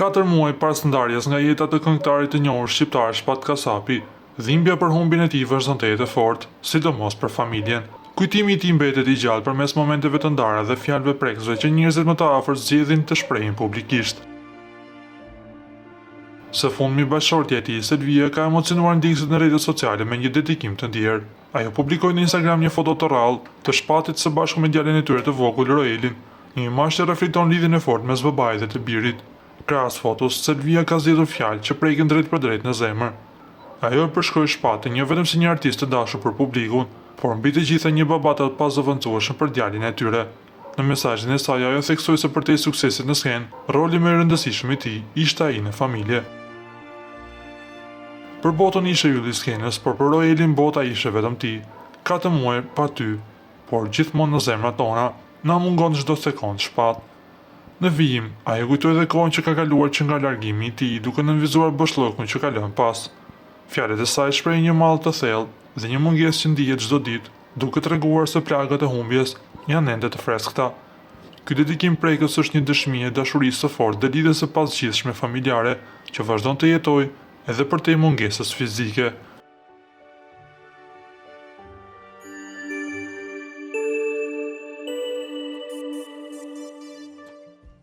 4 muaj pas ndarjes nga jeta të këngëtarit të njohur shqiptar Shpat Kasapi, dhimbja për humbin e tij vazhdonte të fortë, sidomos për familjen. Kujtimi i tij mbetet i gjallë përmes momenteve të ndara dhe fjalëve prekësve që njerëzit më të afërt zgjedhin të shprehin publikisht. Së fundmi bashkëshortja e tij, Selvia, ka emocionuar ndjekësit në rrjetet sociale me një dedikim të ndjerë. Ajo publikoi në Instagram një foto të rrallë të Shpatit së bashku me djalin e tyre të vogël Roelin, një imazh që reflekton lidhjen e fortë mes babait dhe të birit. Krahas fotos, Selvia ka zgjedhur fjalë që prekin drejt për drejt në zemër. Ajo e përshkroi Shpatin jo vetëm si një artist të dashur për publikun, por mbi të gjitha një baba të pazëvendësueshëm për djalin e tyre. Në mesazhin e saj ajo theksoi se përtej suksesit në skenë, roli më i rëndësishëm i tij ishte ai në familje. Për botën ishte ylli i skenës, por për Roelin bota ishte vetëm ti. 4 muaj pa ty, por gjithmonë në zemrat tona, na mungon çdo sekond Shpat. Në vijim, ajo kujtoi dhe kohën që ka kaluar që nga largimi i tij, duke nënvizuar boshllokun që ka lënë pas. Fjalët e saj shprehin një mall të thellë dhe një mungesë që ndihet çdo ditë, duke treguar se plagët e humbjes janë ende të freskëta. Ky dedikim prekës është një dëshmi e dashurisë së fortë dhe lidhjes së pasgjithshme familjare që vazhdon të jetojë edhe përtej mungesës fizike.